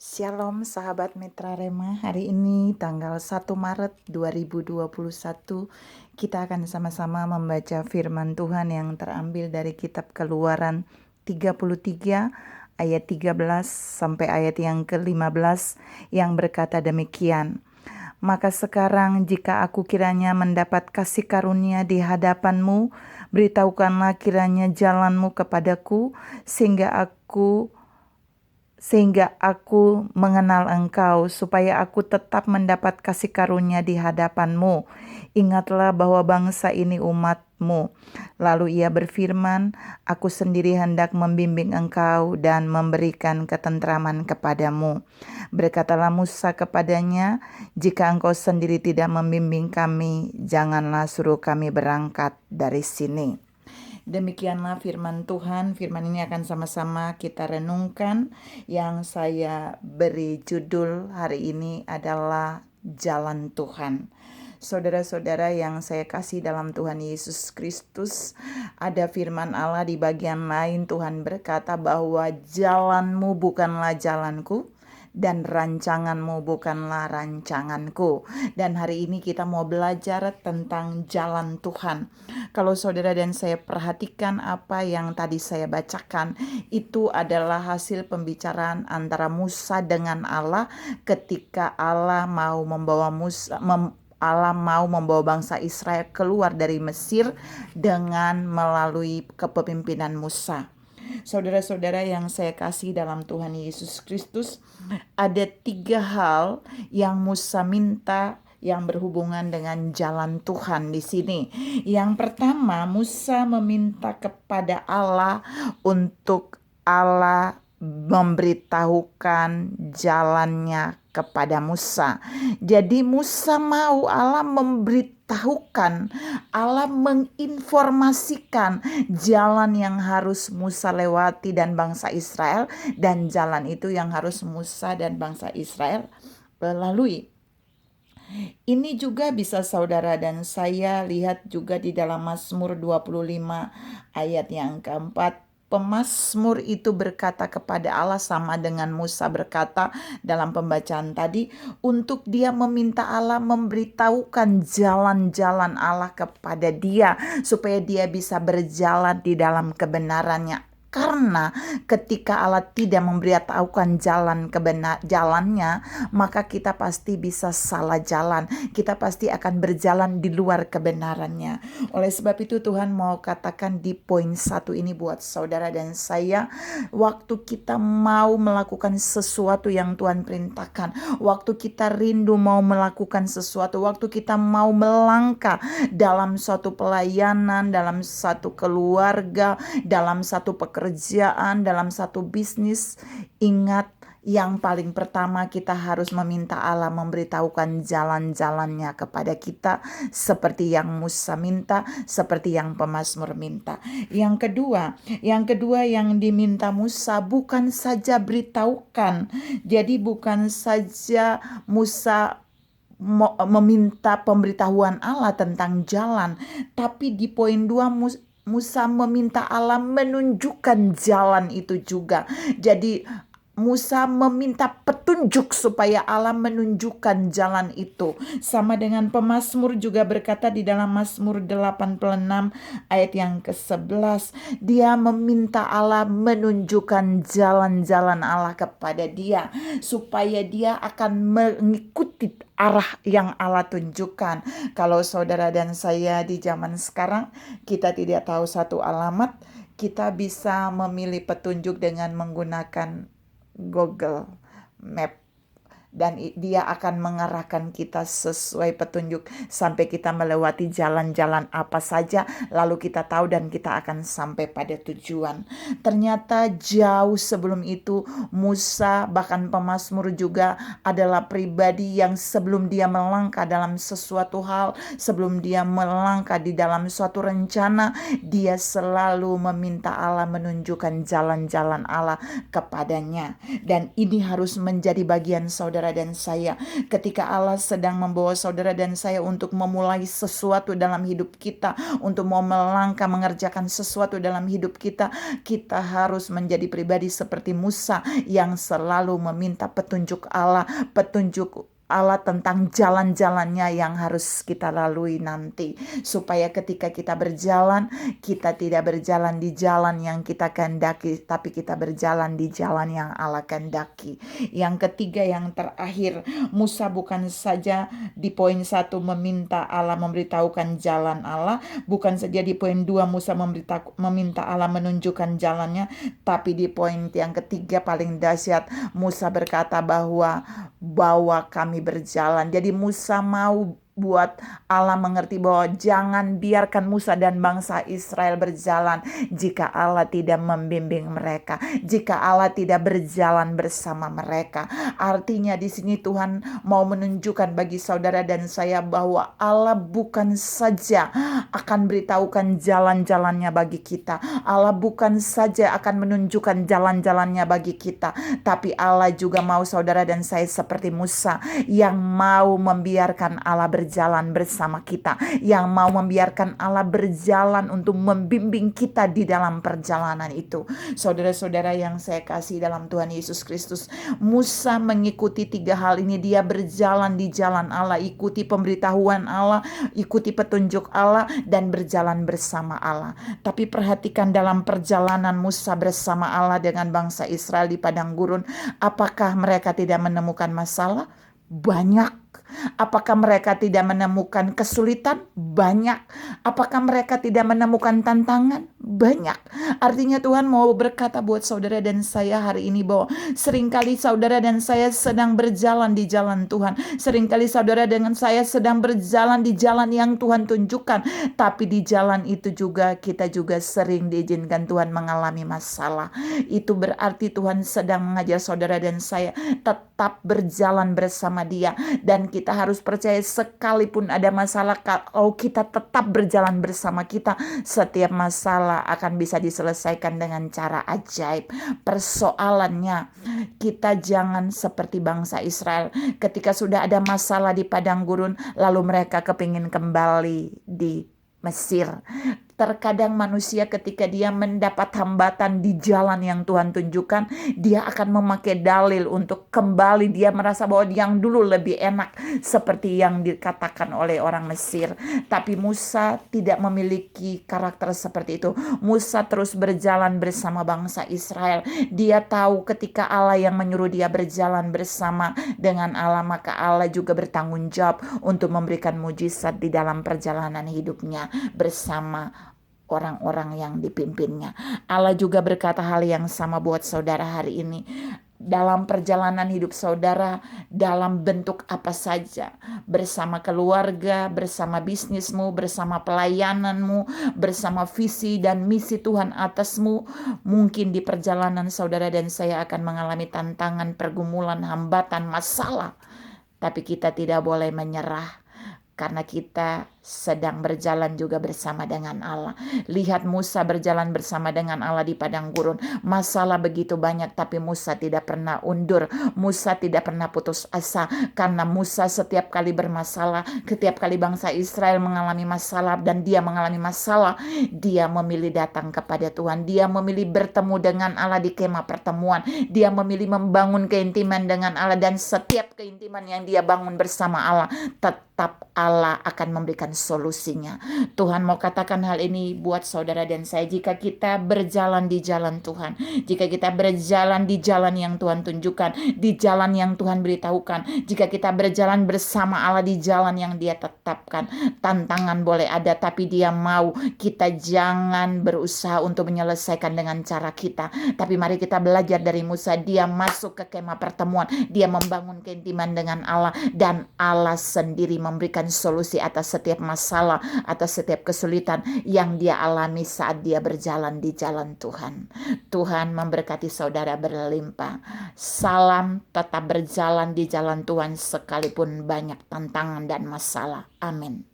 Shalom sahabat Mitra Rema, hari ini tanggal 1 Maret 2021 kita akan sama-sama membaca firman Tuhan yang terambil dari kitab Keluaran 33 ayat 13 sampai ayat yang ke-15 yang berkata demikian. Maka sekarang jika aku kiranya mendapat kasih karunia di hadapanmu, beritahukanlah kiranya jalanmu kepadaku sehingga aku mengenal engkau, supaya aku tetap mendapat kasih karunia di hadapanmu. Ingatlah bahwa bangsa ini umatmu. Lalu ia berfirman, aku sendiri hendak membimbing engkau dan memberikan ketentraman kepadamu. Berkatalah Musa kepadanya, jika engkau sendiri tidak membimbing kami, janganlah suruh kami berangkat dari sini. Demikianlah firman Tuhan. Firman ini akan sama-sama kita renungkan. Yang saya beri judul hari ini adalah Jalan Tuhan. Saudara-saudara yang saya kasih dalam Tuhan Yesus Kristus, ada firman Allah di bagian lain. Tuhan berkata bahwa jalanmu bukanlah jalanku, dan rancanganmu bukanlah rancanganku. Dan hari ini kita mau belajar tentang jalan Tuhan. Kalau saudara dan saya perhatikan apa yang tadi saya bacakan, itu adalah hasil pembicaraan antara Musa dengan Allah ketika Allah mau membawa bangsa Israel keluar dari Mesir dengan melalui kepemimpinan Musa. Saudara-saudara yang saya kasih dalam Tuhan Yesus Kristus, ada 3 hal yang Musa minta yang berhubungan dengan jalan Tuhan di sini. Yang pertama, Musa meminta kepada Allah untuk Allah memberitahukan jalannya kepada Musa. Jadi Musa mau Allah memberitahukan, Allah menginformasikan jalan yang harus Musa lewati dan bangsa Israel, dan jalan itu yang harus Musa dan bangsa Israel lalui. Ini juga bisa saudara dan saya lihat juga di dalam Mazmur 25 ayat yang keempat. Pemazmur itu berkata kepada Allah, sama dengan Musa berkata dalam pembacaan tadi, untuk dia meminta Allah memberitahukan jalan-jalan Allah kepada dia, supaya dia bisa berjalan di dalam kebenarannya. Karena ketika Allah tidak memberitahukan jalannya, maka kita pasti bisa salah jalan. Kita pasti akan berjalan di luar kebenarannya. Oleh sebab itu Tuhan mau katakan di poin 1 ini buat saudara dan saya, waktu kita mau melakukan sesuatu yang Tuhan perintahkan, waktu kita rindu mau melakukan sesuatu, waktu kita mau melangkah dalam suatu pelayanan, dalam satu keluarga, dalam satu pekerjaan, dalam satu bisnis, ingat yang paling pertama kita harus meminta Allah memberitahukan jalan-jalannya kepada kita, seperti yang Musa minta, seperti yang pemazmur minta. Yang kedua yang diminta Musa bukan saja beritahukan. Jadi bukan saja Musa meminta pemberitahuan Allah tentang jalan, tapi di poin 2 Musa meminta Allah menunjukkan jalan itu juga. Jadi Musa meminta petunjuk supaya Allah menunjukkan jalan itu. Sama dengan pemazmur juga berkata di dalam Mazmur 86 ayat yang ke-11. Dia meminta Allah menunjukkan jalan-jalan Allah kepada dia, supaya dia akan mengikuti arah yang Allah tunjukkan. Kalau saudara dan saya di zaman sekarang, kita tidak tahu satu alamat, kita bisa memilih petunjuk dengan menggunakan Google Map, dan dia akan mengarahkan kita sesuai petunjuk sampai kita melewati jalan-jalan apa saja, lalu kita tahu dan kita akan sampai pada tujuan. Ternyata jauh sebelum itu Musa, bahkan pemazmur juga adalah pribadi yang sebelum dia melangkah dalam sesuatu hal, sebelum dia melangkah di dalam suatu rencana, dia selalu meminta Allah menunjukkan jalan-jalan Allah kepadanya. Dan ini harus menjadi bagian saudara saudara dan saya. Ketika Allah sedang membawa saudara dan saya untuk memulai sesuatu dalam hidup kita, untuk mau melangkah mengerjakan sesuatu dalam hidup kita, kita harus menjadi pribadi seperti Musa yang selalu meminta petunjuk Allah tentang jalan-jalannya yang harus kita lalui nanti, supaya ketika kita berjalan, kita tidak berjalan di jalan yang kita kehendaki, tapi kita berjalan di jalan yang Allah kehendaki. Yang ketiga, yang terakhir, Musa bukan saja di poin 1 meminta Allah memberitahukan jalan Allah, bukan saja di poin 2 Musa meminta Allah menunjukkan jalannya, tapi di poin yang ketiga paling dahsyat, Musa berkata bahwa bawa kami berjalan. Jadi Musa mau buat Allah mengerti bahwa jangan biarkan Musa dan bangsa Israel berjalan jika Allah tidak membimbing mereka, jika Allah tidak berjalan bersama mereka. Artinya di sini Tuhan mau menunjukkan bagi saudara dan saya bahwa Allah bukan saja akan beritahukan jalan-jalannya bagi kita, Allah bukan saja akan menunjukkan jalan-jalannya bagi kita, tapi Allah juga mau saudara dan saya seperti Musa yang mau membiarkan Allah berjalan bersama kita, yang mau membiarkan Allah berjalan untuk membimbing kita di dalam perjalanan itu. Saudara-saudara yang saya kasih dalam Tuhan Yesus Kristus, Musa mengikuti 3 hal ini. Dia berjalan di jalan Allah, ikuti pemberitahuan Allah, ikuti petunjuk Allah, dan berjalan bersama Allah. Tapi perhatikan dalam perjalanan Musa bersama Allah dengan bangsa Israel di padang gurun, apakah mereka tidak menemukan masalah? Banyak. Apakah mereka tidak menemukan kesulitan? Banyak. Apakah mereka tidak menemukan tantangan? Banyak. Artinya Tuhan mau berkata buat saudara dan saya hari ini bahwa seringkali saudara dan saya sedang berjalan di jalan Tuhan. Seringkali saudara dengan saya sedang berjalan di jalan yang Tuhan tunjukkan. Tapi di jalan itu juga kita juga sering diizinkan Tuhan mengalami masalah. Itu berarti Tuhan sedang mengajar saudara dan saya tetap berjalan bersama Dia. Dan kita harus percaya sekalipun ada masalah, kalau kita tetap berjalan bersama kita, setiap masalah akan bisa diselesaikan dengan cara ajaib. Persoalannya, kita jangan seperti bangsa Israel. Ketika sudah ada masalah di padang gurun, lalu mereka kepingin kembali di Mesir. Terkadang manusia ketika dia mendapat hambatan di jalan yang Tuhan tunjukkan, dia akan memakai dalil untuk kembali. Dia merasa bahwa yang dulu lebih enak, seperti yang dikatakan oleh orang Mesir. Tapi Musa tidak memiliki karakter seperti itu. Musa terus berjalan bersama bangsa Israel. Dia tahu ketika Allah yang menyuruh dia berjalan bersama dengan Allah, maka Allah juga bertanggung jawab untuk memberikan mujizat di dalam perjalanan hidupnya bersama orang-orang yang dipimpinnya. Allah juga berkata hal yang sama buat saudara hari ini. Dalam perjalanan hidup saudara, dalam bentuk apa saja, bersama keluarga, bersama bisnismu, bersama pelayananmu, bersama visi dan misi Tuhan atasmu, mungkin di perjalanan saudara dan saya akan mengalami tantangan, pergumulan, hambatan, masalah. Tapi kita tidak boleh menyerah, karena kita sedang berjalan juga bersama dengan Allah. Lihat Musa berjalan bersama dengan Allah di padang gurun. Masalah begitu banyak, tapi Musa tidak pernah undur. Musa tidak pernah putus asa, karena Musa setiap kali bermasalah, setiap kali bangsa Israel mengalami masalah dan dia mengalami masalah, dia memilih datang kepada Tuhan. Dia memilih bertemu dengan Allah di kemah pertemuan. Dia memilih membangun keintiman dengan Allah, dan setiap keintiman yang dia bangun bersama Allah, tetap Allah akan memberikan solusinya. Tuhan mau katakan hal ini buat saudara dan saya. Jika kita berjalan di jalan Tuhan, jika kita berjalan di jalan yang Tuhan tunjukkan, di jalan yang Tuhan beritahukan, jika kita berjalan bersama Allah di jalan yang Dia tetapkan, tantangan boleh ada, tapi Dia mau kita jangan berusaha untuk menyelesaikan dengan cara kita. Tapi mari kita belajar dari Musa. Dia masuk ke kemah pertemuan, dia membangun keintiman dengan Allah, dan Allah sendiri memberikan solusi atas setiap masalah, atas setiap kesulitan yang dia alami saat dia berjalan di jalan Tuhan. Tuhan memberkati saudara berlimpah. Salam, tetap berjalan di jalan Tuhan sekalipun banyak tantangan dan masalah. Amin.